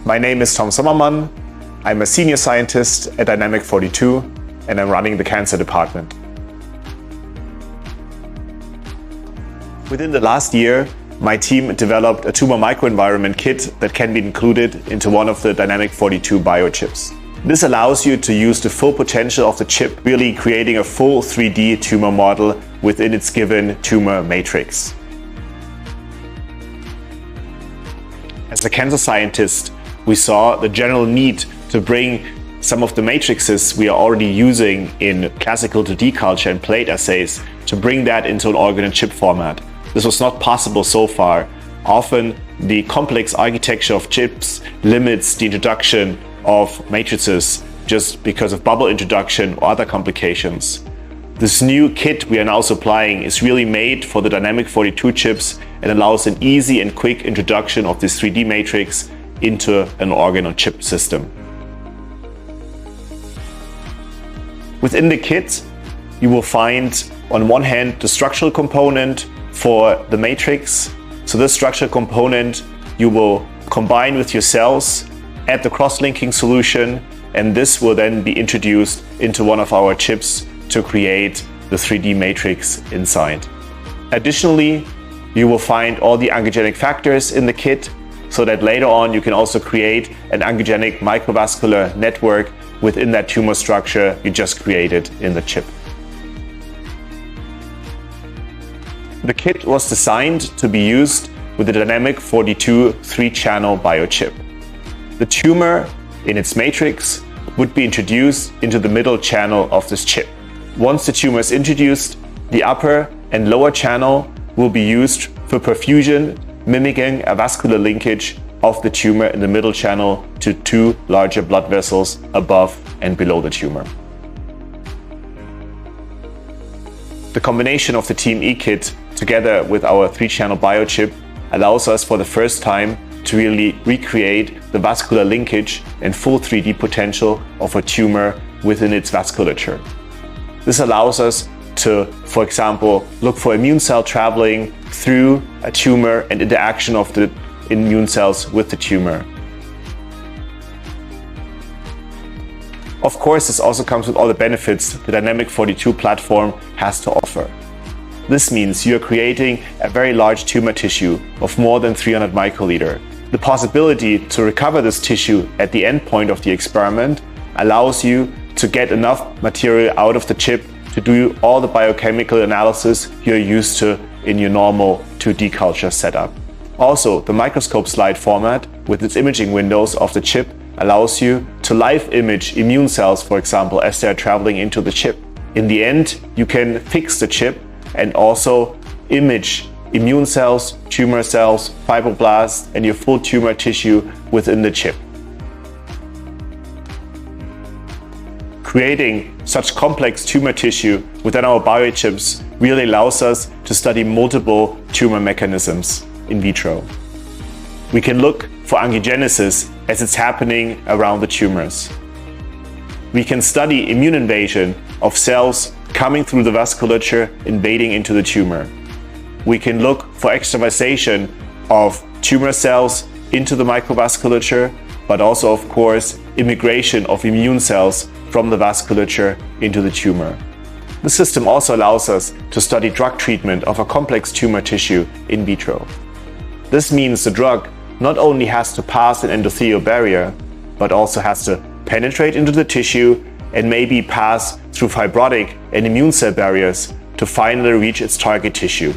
My name is Tom Sommermann. I'm a senior scientist at Dynamic42 and I'm running the cancer department. Within the last year, my team developed a tumor microenvironment kit that can be included into one of the Dynamic42 biochips. This allows you to use the full potential of the chip, really creating a full 3D tumor model within its given tumor matrix. As a cancer scientist, we saw the general need to bring some of the matrices we are already using in classical 2D culture and plate assays to bring that into an organ-on-chip format. This was not possible so far. Often, the complex architecture of chips limits the introduction of matrices just because of bubble introduction or other complications. This new kit we are now supplying is really made for the Dynamic42 chips and allows an easy and quick introduction of this 3D matrix into an organ-on-chip system. Within the kit, you will find on one hand the structural component for the matrix. So this structural component you will combine with your cells, add the cross-linking solution, and this will then be introduced into one of our chips to create the 3D matrix inside. Additionally, you will find all the oncogenic factors in the kit so that later on you can also create an oncogenic microvascular network within that tumor structure you just created in the chip. The kit was designed to be used with the Dynamic42 3-channel biochip. The tumor in its matrix would be introduced into the middle channel of this chip. Once the tumor is introduced, the upper and lower channel will be used for perfusion, mimicking a vascular linkage of the tumor in the middle channel to two larger blood vessels above and below the tumor. The combination of the TME kit together with our 3-channel biochip allows us for the first time to really recreate the vascular linkage and full 3D potential of a tumor within its vasculature. This allows us to, for example, look for immune cell traveling through a tumor and interaction of the immune cells with the tumor. Of course, this also comes with all the benefits the Dynamic42 platform has to offer. This means you are creating a very large tumor tissue of more than 300 microliter. The possibility to recover this tissue at the end point of the experiment allows you to get enough material out of the chip to do all the biochemical analysis you're used to in your normal 2D culture setup. Also, the microscope slide format with its imaging windows of the chip allows you to live image immune cells, for example, as they're traveling into the chip. In the end, you can fix the chip and also image immune cells, tumor cells, fibroblasts, and your full tumor tissue within the chip. Creating such complex tumor tissue within our biochips really allows us to study multiple tumor mechanisms in vitro. We can look for angiogenesis as it's happening around the tumors. We can study immune invasion of cells coming through the vasculature, invading into the tumor. We can look for extravasation of tumor cells into the microvasculature, but also, of course, immigration of immune cells from the vasculature into the tumor. The system also allows us to study drug treatment of a complex tumor tissue in vitro. This means the drug not only has to pass an endothelial barrier, but also has to penetrate into the tissue and maybe pass through fibrotic and immune cell barriers to finally reach its target tissue.